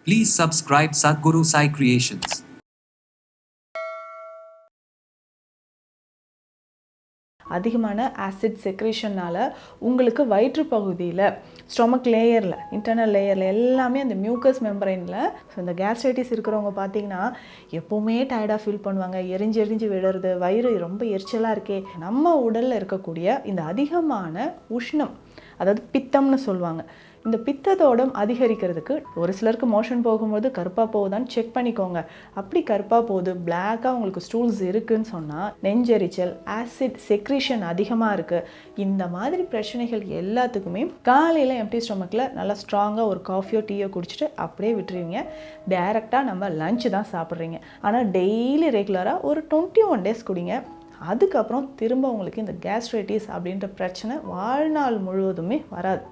Please subscribe Sadhguru Sai Creations. அதிகமான acid செக்ரேஷனால் உங்களுக்கு வயிற்று பகுதியில் ஸ்டொமக் லேயரில் இன்டர்னல் லேயரில் எல்லாமே அந்த மியூக்கஸ் மெம்பரைனில் ஸோ இந்த கேஸ்ட்ரைட்டிஸ் இருக்கிறவங்க பார்த்தீங்கன்னா எப்போவுமே டயர்டாக ஃபீல் பண்ணுவாங்க, எரிஞ்சு விடுறது, வயிறு ரொம்ப எரிச்சலாக இருக்கே. நம்ம உடலில் இருக்கக்கூடிய இந்த அதிகமான உஷ்ணம், அதாவது பித்தம்னு சொல்லுவாங்க, இந்த பித்தத்தோடம் அதிகரிக்கிறதுக்கு ஒரு சிலருக்கு மோஷன் போகும்போது கருப்பாக போகுதான்னு செக் பண்ணிக்கோங்க. அப்படி கருப்பாக போகுது, பிளாக்காக உங்களுக்கு ஸ்டூல்ஸ் இருக்குதுன்னு சொன்னால் நெஞ்செரிச்சல், ஆசிட் செக்ரீஷன் அதிகமாக இருக்குது. இந்த மாதிரி பிரச்சனைகள் எல்லாத்துக்குமே காலையில் எம்டி ஸ்டொமக்கில் நல்லா ஸ்ட்ராங்காக ஒரு காஃபியோ டீயோ குடிச்சிட்டு அப்படியே விட்டுருவீங்க. டைரெக்டாக நம்ம லஞ்சு தான் சாப்பிட்றீங்க. ஆனால் டெய்லி ரெகுலராக ஒரு 21 days குடிங்க. அதுக்கப்புறம் திரும்ப உங்களுக்கு இந்த கேஸ்ட்ரைட்டிஸ் அப்படின்ற பிரச்சனை வாழ்நாள் முழுவதுமே வராது.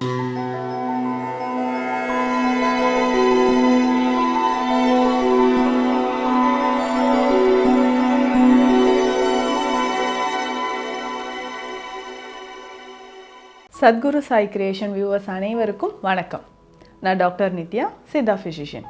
சத்குரு சாய் கிரியேஷன் வியூவர்ஸ் அனைவருக்கும் வணக்கம். நான் டாக்டர் நித்யா, சித்தா ஃபிசிஷியன்.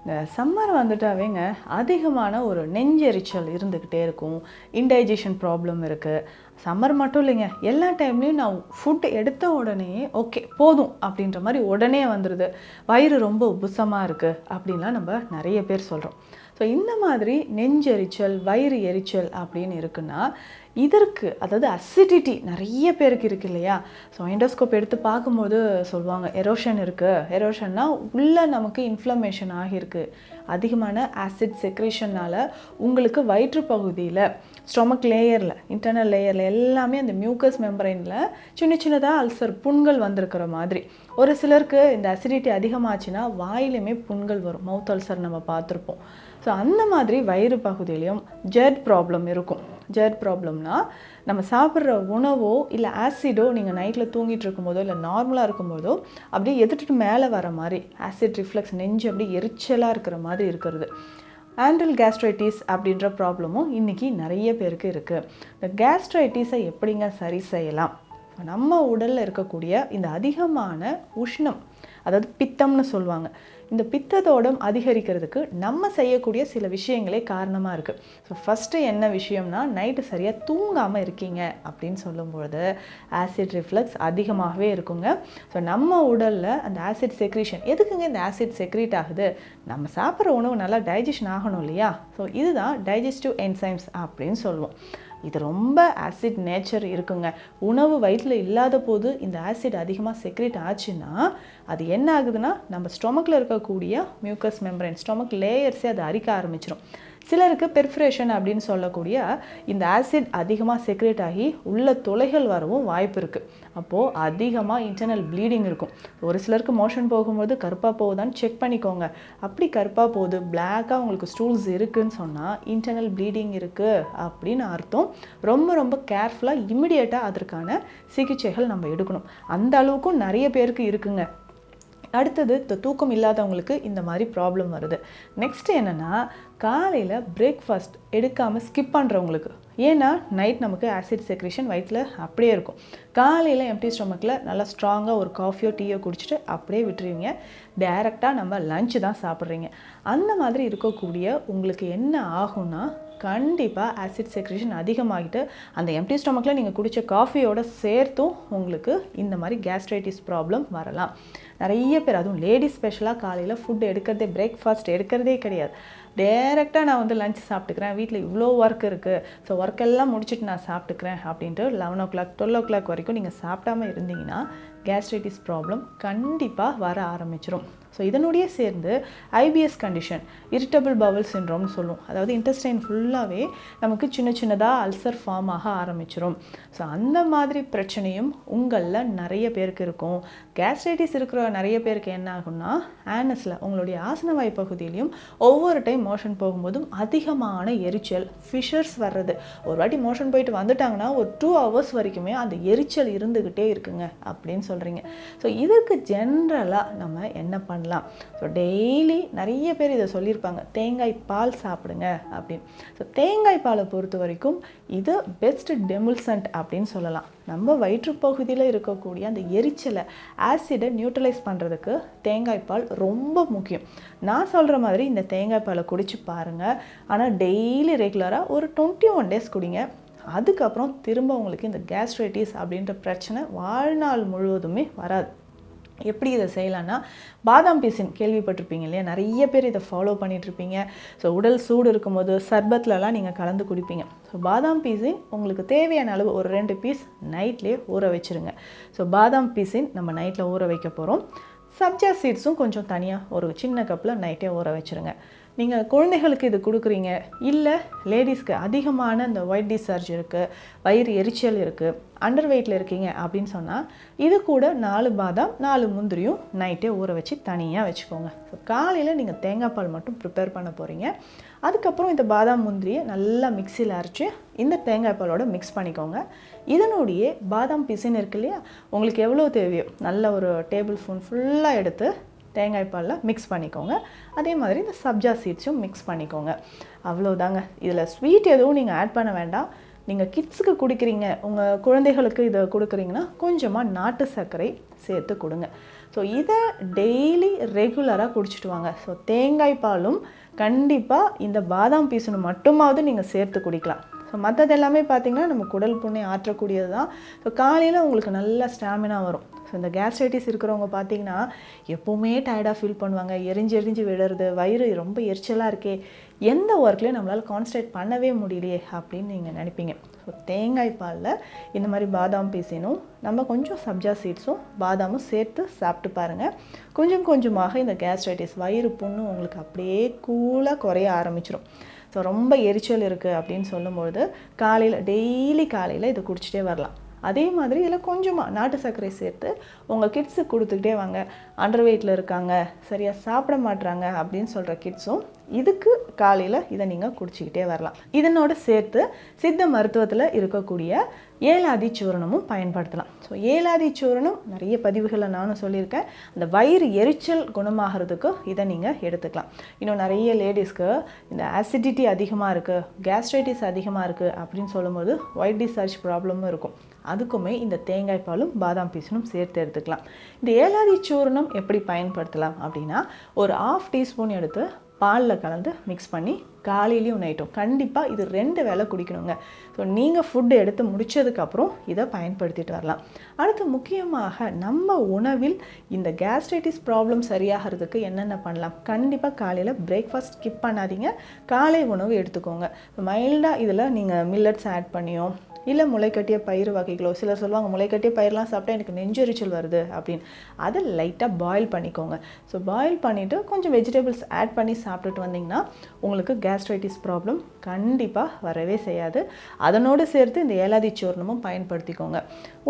இந்த சம்மர் வந்துட்டாவேங்க அதிகமான ஒரு நெஞ்செரிச்சல் இருந்துக்கிட்டே இருக்கும், இன்டைஜஷன் ப்ராப்ளம் இருக்குது. சம்மர் மட்டும் இல்லைங்க, எல்லா டைம்லேயும் நான் ஃபுட் எடுத்த உடனே ஓகே போதும் அப்படின்ற மாதிரி உடனே வந்துடுது, வயிறு ரொம்ப உப்புசமாக இருக்குது அப்படின்லாம் நம்ம நிறைய பேர் சொல்கிறோம். ஸோ இந்த மாதிரி நெஞ்செரிச்சல், வயிறு எரிச்சல் அப்படின்னு இருக்குன்னா இதற்கு, அதாவது அசிடிட்டி நிறைய பேருக்கு இருக்குது இல்லையா. ஸோ எண்டோஸ்கோப் எடுத்து பார்க்கும்போது சொல்லுவாங்க எரோஷன் இருக்குது. எரோஷன்னா உள்ளே நமக்கு இன்ஃப்ளமேஷன் ஆகியிருக்கு. அதிகமான ஆசிட் செக்ரேஷனால் உங்களுக்கு வயிற்று பகுதியில் ஸ்டொமக் லேயரில் இன்டர்னல் லேயரில் எல்லாமே அந்த மியூக்கஸ் மெம்பரைனில் சின்னதாக அல்சர், புண்கள் வந்திருக்கிற மாதிரி. ஒரு சிலருக்கு இந்த அசிடிட்டி அதிகமாச்சுன்னா வாயிலுமே புண்கள் வரும், மவுத் அல்சர் நம்ம பார்த்துருப்போம். ஸோ அந்த மாதிரி வயிறு பகுதியிலையும் ஜெர்ட் ப்ராப்ளம் இருக்கும். ஜெர்ட் ப்ராப்ளம்னா நம்ம சாப்பிட்ற உணவோ இல்லை ஆசிடோ நீங்கள் நைட்டில் தூங்கிட்டு இருக்கும்போதோ இல்லை நார்மலாக இருக்கும்போதோ அப்படியே எதிர்த்துட்டு மேலே வர மாதிரி ஆசிட் ரிஃப்ளெக்ஸ், நெஞ்சு அப்படியே எரிச்சலாக இருக்கிற மாதிரி இருக்கிறது. ஆண்ட்ரல் கேஸ்ட்ரைட்டிஸ் அப்படின்ற ப்ராப்ளமும் இன்றைக்கி நிறைய பேருக்கு இருக்குது. இந்த கேஸ்ட்ரைட்டிஸை எப்படிங்க சரி செய்யலாம்? நம்ம உடலில் இருக்கக்கூடிய இந்த அதிகமான உஷ்ணம், அதாவது பித்தம்னு சொல்லுவாங்க, இந்த பித்தத்தோடம் அதிகரிக்கிறதுக்கு நம்ம செய்யக்கூடிய சில விஷயங்களே காரணமாக இருக்குது. ஸோ ஃபஸ்ட்டு என்ன விஷயம்னா, நைட்டு சரியாக தூங்காமல் இருக்கீங்க அப்படின்னு சொல்லும்பொழுது ஆசிட் ரிஃப்ளெக்ஸ் அதிகமாகவே இருக்குங்க. ஸோ நம்ம உடலில் அந்த ஆசிட் செக்ரீஷன், எதுக்குங்க இந்த ஆசிட் செக்ரீட் ஆகுது? நம்ம சாப்பிட்ற உணவு நல்லா டைஜஷன் ஆகணும் இல்லையா. ஸோ இதுதான் டைஜஸ்டிவ் என்சைம்ஸ் அப்படின்னு சொல்லுவோம். இது ரொம்ப ஆசிட் நேச்சர் இருக்குங்க. உணவு வயிற்றில் இல்லாத போது இந்த ஆசிட் அதிகமாக செக்ரேட் ஆச்சுன்னா அது என்ன ஆகுதுன்னா, நம்ம ஸ்டொமக்கில் இருக்கக்கூடிய மியூக்கஸ் மெம்பரைன், ஸ்டொமக் லேயர்ஸே அதை அரிக்க ஆரம்பிச்சிடும். சிலருக்கு பெர்ஃபரேஷன் அப்படின்னு சொல்லக்கூடிய இந்த ஆசிட் அதிகமாக செக்ரேட் ஆகி உள்ள துளைகள் வரவும் வாய்ப்பு இருக்குது. அப்போது அதிகமாக இன்டர்னல் ப்ளீடிங் இருக்கும். ஒரு சிலருக்கு மோஷன் போகும்போது கருப்பாக போகுதான்னு செக் பண்ணிக்கோங்க. அப்படி கருப்பாக போகுது, பிளாக்காக உங்களுக்கு ஸ்டூல்ஸ் இருக்குதுன்னு சொன்னால் இன்டர்னல் ப்ளீடிங் இருக்குது அப்படின்னு அர்த்தம். ரொம்ப கேர்ஃபுல்லாக இமிடியேட்டாக அதற்கான சிகிச்சைகள் நம்ம எடுக்கணும். அந்த அளவுக்கும் நிறைய பேருக்கு இருக்குங்க. அடுத்தது தூக்கம் இல்லாதவங்களுக்கு இந்த மாதிரி ப்ராப்ளம் வருது. நெக்ஸ்ட் என்னென்னா, காலையில் பிரேக்ஃபாஸ்ட் எடுக்காமல் ஸ்கிப் பண்ணுறவங்களுக்கு. ஏன்னா நைட் நமக்கு ஆசிட் செக்ரேஷன் வயிற்றில் அப்படியே இருக்கும். காலையில் எம்டி ஸ்டொமக்கில் நல்லா ஸ்ட்ராங்காக ஒரு காஃபியோ டீயோ குடிச்சிட்டு அப்படியே விட்டுருவீங்க. டைரெக்டாக நம்ம லஞ்சு தான் சாப்பிட்றீங்க. அந்த மாதிரி இருக்கக்கூடிய உங்களுக்கு என்ன ஆகும்னா, கண்டிப்பாக ஆசிட் செக்ரேஷன் அதிகமாகிட்டு அந்த எம்டி ஸ்டொமக்கில் நீங்கள் குடித்த காஃபியோட சேர்த்தும் உங்களுக்கு இந்த மாதிரி கேஸ்ட்ரைட்டிஸ் ப்ராப்ளம் வரலாம். நிறைய பேர், அதுவும் லேடிஸ் ஸ்பெஷலாக காலையில் ஃபுட் எடுக்கிறதே, பிரேக்ஃபாஸ்ட் எடுக்கிறதே கிடையாது. டைரெக்டாக நான் வந்து லஞ்ச் சாப்பிட்டுக்கிறேன், வீட்டில் இவ்வளோ ஒர்க் இருக்குது, ஸோ ஒர்க்கெல்லாம் முடிச்சுட்டு நான் சாப்பிட்டுக்கிறேன் அப்படின்ட்டு 11 o'clock 12 o'clock வரைக்கும் நீங்கள் சாப்பிடாமல் இருந்தீங்கன்னா கேஸ்ட்ரைட்டிஸ் ப்ராப்ளம் கண்டிப்பாக வர ஆரம்பிச்சிடும். ஸோ இதனுடைய சேர்ந்து ஐபிஎஸ் கண்டிஷன், இரிட்டபிள் பவல் சிண்ட்ரோம்னு சொல்லுவோம். அதாவது இன்டெஸ்டைன் ஃபுல்லாகவே நமக்கு சின்னதாக அல்சர் ஃபார்ம் ஆக ஆரம்பிச்சிடும். ஸோ அந்த மாதிரி பிரச்சனையும் உங்களில் நிறைய பேருக்கு இருக்கும். கேஸ்ட்ரைட்டிஸ் இருக்கிற நிறைய பேருக்கு என்ன ஆகும்னா, ஆனஸில் உங்களுடைய ஆசனவாய் பகுதியிலையும் ஒவ்வொரு டைம் மோஷன் போகும்போதும் அதிகமான எரிச்சல், ஃபிஷர்ஸ் வர்றது. ஒரு வாட்டி மோஷன் போயிட்டு வந்துட்டாங்கன்னா ஒரு 2 hours வரைக்குமே அந்த எரிச்சல் இருந்துக்கிட்டே இருக்குங்க அப்படின்னு சொல்கிறீங்க. ஸோ இதுக்கு ஜென்ரலாக நம்ம என்ன பண்ணலாம்? ஸோ டெய்லி நிறைய பேர் இதை சொல்லியிருப்பாங்க, தேங்காய் பால் சாப்பிடுங்க அப்படின்னு. ஸோ தேங்காய் பாலை பொறுத்த வரைக்கும் இது பெஸ்ட் டெமுல்சன்ட் அப்படின்னு சொல்லலாம். நம்ம வயிற்றுப்பகுதியில் இருக்கக்கூடிய அந்த எரிச்சலை, ஆசிடை நியூட்ரலைஸ் பண்ணுறதுக்கு தேங்காய் பால் ரொம்ப முக்கியம். நான் சொல்கிற மாதிரி இந்த தேங்காய் பாலை குடிச்சு பாருங்கள். ஆனால் டெய்லி ரெகுலராக ஒரு 21 டேஸ் குடிங்க. அதுக்கப்புறம் திரும்ப உங்களுக்கு இந்த கேஸ்ட்ரைட்டிஸ் அப்படின்ற பிரச்சனை வாழ்நாள் முழுவதுமே வராது. எப்படி இதை செய்யலான்னா, பாதாம் பீசின் கேள்விப்பட்டிருப்பீங்க இல்லையா? நிறைய பேர் இதை ஃபாலோ பண்ணிகிட்ருப்பீங்க. ஸோ உடல் சூடு இருக்கும்போது சர்பத்லலாம் நீங்கள் கலந்து குடிப்பீங்க. ஸோ பாதாம் பீசின் உங்களுக்கு தேவையான அளவு ஒரு 2 பீஸ் நைட்லேயே ஊற வச்சுருங்க. ஸோ பாதாம் பீசின் நம்ம நைட்டில் ஊற வைக்க போகிறோம். சப்ஜா சீட்ஸும் கொஞ்சம் தனியாக ஒரு சின்ன கப்பில் நைட்டே ஊற வச்சுருங்க. நீங்கள் குழந்தைகளுக்கு இது கொடுக்குறீங்க, இல்லை லேடிஸ்க்கு அதிகமான இந்த ஒயிட் டிஸ்சார்ஜ் இருக்குது, வயிறு எரிச்சல் இருக்குது, அண்டர் வெயிட்டில் இருக்கீங்க அப்படின்னு சொன்னால் இது கூட 4 பாதாம் 4 முந்திரியும் நைட்டே ஊற வச்சு தனியாக வச்சுக்கோங்க. ஸோ காலையில் நீங்கள் தேங்காய் பால் மட்டும் ப்ரிப்பேர் பண்ண போகிறீங்க. அதுக்கப்புறம் இந்த பாதாம் முந்திரியை நல்லா மிக்சியில் அரைச்சி இந்த தேங்காய் பாலோட மிக்ஸ் பண்ணிக்கோங்க. இதனுடைய பாதாம் பிசின் இருக்கு இல்லையா, உங்களுக்கு எவ்வளோ தேவையோ நல்ல ஒரு டேபிள் ஸ்பூன் ஃபுல்லாக எடுத்து தேங்காய் பாலில் மிக்ஸ் பண்ணிக்கோங்க. அதே மாதிரி இந்த சப்ஜா சீட்ஸும் மிக்ஸ் பண்ணிக்கோங்க. அவ்வளோதாங்க. இதில் ஸ்வீட் எதுவும் நீங்கள் ஆட் பண்ண வேண்டாம். நீங்கள் கிட்ஸுக்கு குடிக்கிறீங்க, உங்கள் குழந்தைகளுக்கு இதை கொடுக்குறீங்கன்னா கொஞ்சமாக நாட்டு சர்க்கரை சேர்த்து கொடுங்க. ஸோ இதை டெய்லி ரெகுலராக குடிச்சிட்டு வாங்க. ஸோ தேங்காய் பாலும் கண்டிப்பாக இந்த பாதாம் பீசனும் மட்டுமாவது நீங்கள் சேர்த்து குடிக்கலாம். ஸோ மற்றது எல்லாமே பார்த்திங்கன்னா நம்ம குடல் புண்ணை ஆற்றக்கூடியது தான். ஸோ காலையில் உங்களுக்கு நல்ல ஸ்டாமினா வரும். ஸோ இந்த கேஸ்ட்ரைட்டிஸ் இருக்கிறவங்க பார்த்திங்கன்னா எப்போவுமே டயர்டாக ஃபீல் பண்ணுவாங்க, எரிஞ்சு விடுறது, வயிறு ரொம்ப எரிச்சலாக இருக்கே, எந்த ஒர்க்லேயும் நம்மளால் கான்சன்ட்ரேட் பண்ணவே முடியலையே அப்படின்னு நீங்கள் நினைப்பீங்க. ஸோ தேங்காய் பாலில் இந்த மாதிரி பாதாம் பீசினும் நம்ம கொஞ்சம் சப்ஜா சீட்ஸும் பாதாமும் சேர்த்து சாப்பிட்டு பாருங்கள். கொஞ்சம் கொஞ்சமாக இந்த கேஸ்ட்ரைட்டிஸ் வயிறு புண்ணு உங்களுக்கு அப்படியே கூலாக குறைய ஆரம்பிச்சிடும். ஸோ ரொம்ப எரிச்சல் இருக்குது அப்படின்னு சொல்லும்பொழுது டெய்லி காலையில் இதை குடிச்சிட்டே வரலாம். அதே மாதிரி இதில் கொஞ்சமாக நாட்டு சர்க்கரை சேர்த்து உங்கள் கிட்ஸுக்கு கொடுத்துக்கிட்டே வாங்க. அண்டர் வெயிட்டில் இருக்காங்க, சரியாக சாப்பிட மாட்டுறாங்க அப்படின்னு சொல்கிற கிட்ஸும் இதுக்கு காலையில் இதை நீங்கள் குடிச்சிக்கிட்டே வரலாம். இதனோட சேர்த்து சித்த மருத்துவத்தில் இருக்கக்கூடிய ஏலாதி சூரணமும் பயன்படுத்தலாம். ஸோ ஏலாதி சூரணம் நிறைய பதிவுகளில் நானும் சொல்லியிருக்கேன். அந்த வயிறு எரிச்சல் குணமாகிறதுக்கு இதை நீங்கள் எடுத்துக்கலாம். இன்னும் நிறைய லேடிஸ்க்கு இந்த ஆசிடிட்டி அதிகமாக இருக்குது, கேஸ்ட்ரைட்டிஸ் அதிகமாக இருக்குது அப்படின்னு சொல்லும்போது ஒயிட் டிஸ்சார்ஜ் ப்ராப்ளமும் இருக்கும். அதுக்குமே இந்த தேங்காய் பாலும் பாதாம் பீசனும் சேர்த்து எடுத்துக்கலாம். இந்த ஏலாதி சூரணம் எப்படி பயன்படுத்தலாம் அப்படின்னா, ஒரு 1/2 டீஸ்பூன் எடுத்து பாலில் கலந்து மிக்ஸ் பண்ணி காலையிலையும் நைட்டும் கண்டிப்பாக இது 2 வேளை குடிக்கணுங்க. ஸோ நீங்கள் ஃபுட்டு எடுத்து முடித்ததுக்கப்புறம் இதை பயன்படுத்திட்டு வரலாம். அடுத்து முக்கியமாக நம்ம உணவில் இந்த கேஸ்ட்ரைட்டிஸ் ப்ராப்ளம் சரியாகிறதுக்கு என்னென்ன பண்ணலாம்? கண்டிப்பாக காலையில் பிரேக்ஃபாஸ்ட் ஸ்கிப் பண்ணாதீங்க. காலை உணவு எடுத்துக்கோங்க. மைல்டாக இதில் நீங்கள் மில்லட்ஸ் ஆட் பண்ணியோ இல்லை முளைக்கட்டிய பயிர் வகைகளோ, சிலர் சொல்லுவாங்க முளைக்கட்டிய பயிரெலாம் சாப்பிட்டா எனக்கு நெஞ்செரிச்சல் வருது அப்படின்னு, அதை லைட்டாக பாயில் பண்ணிக்கோங்க. ஸோ பாயில் பண்ணிவிட்டு கொஞ்சம் வெஜிடபிள்ஸ் ஆட் பண்ணி சாப்பிட்டுட்டு வந்தீங்கன்னா உங்களுக்கு கேஸ்ட்ரைட்டிஸ் ப்ராப்ளம் கண்டிப்பாக வரவே செய்யாது. அதனோடு சேர்த்து இந்த ஏலாதி சூர்ணமும் பயன்படுத்திக்கோங்க.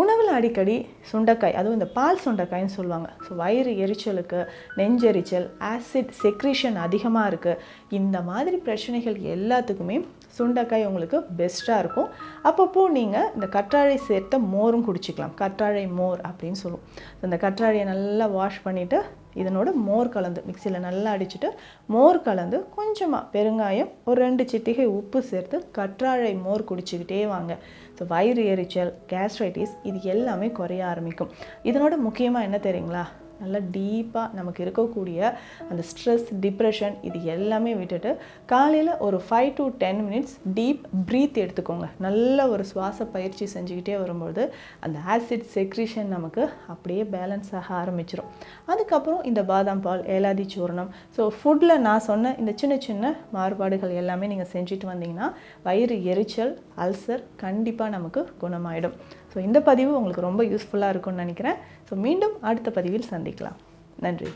உணவில் அடிக்கடி சுண்டைக்காய், அதுவும் இந்த பால் சுண்டைக்காய்ன்னு சொல்லுவாங்க. ஸோ வயிறு எரிச்சலுக்கு, நெஞ்செரிச்சல், ஆசிட் செக்ரீஷன் அதிகமாக இருக்குது, இந்த மாதிரி பிரச்சனைகள் எல்லாத்துக்குமே சுண்டைக்காய் உங்களுக்கு பெஸ்ட்டாக இருக்கும். அப்பப்போ நீங்கள் இந்த கற்றாழை சேர்த்த மோரும் குடிச்சிக்கலாம். கற்றாழை மோர் அப்படின்னு சொல்லுவோம். இந்த கற்றாழையை நல்லா வாஷ் பண்ணிவிட்டு இதனோட மோர் கலந்து மிக்சியில் நல்லா அடிச்சுட்டு மோர் கலந்து கொஞ்சமாக பெருங்காயம், ஒரு 2 சிட்டிகை உப்பு சேர்த்து கற்றாழை மோர் குடிச்சிக்கிட்டே வாங்க. ஸோ வயிறு எரிச்சல், கேஸ்ட்ரைட்டிஸ் இது எல்லாமே குறைய ஆரம்பிக்கும். இதனோட முக்கியமாக என்ன தெரியுங்களா, நல்லா டீப்பாக நமக்கு இருக்கக்கூடிய அந்த ஸ்ட்ரெஸ், டிப்ரெஷன் இது எல்லாமே விட்டுட்டு காலையில் ஒரு 5 to 10 minutes டீப் ப்ரீத் எடுத்துக்கோங்க. நல்ல ஒரு சுவாச பயிற்சி செஞ்சுக்கிட்டே வரும்பொழுது அந்த ஆசிட் செக்ரீஷன் நமக்கு அப்படியே பேலன்ஸ் ஆக ஆரம்பிச்சிடும். அதுக்கப்புறம் இந்த பாதாம் பால், ஏலாதி சூரணம், ஸோ ஃபுட்டில் நான் சொன்ன இந்த சின்ன சின்ன மாறுபாடுகள் எல்லாமே நீங்கள் செஞ்சுட்டு வந்தீங்கன்னா வயிறு எரிச்சல், அல்சர் கண்டிப்பாக நமக்கு குணமாயிடும். ஸோ இந்த பதிவு உங்களுக்கு ரொம்ப யூஸ்ஃபுல்லாக இருக்கும்னு நினைக்கிறேன். ஸோ மீண்டும் அடுத்த பதிவில் சந்திக்கலாம். நன்றி.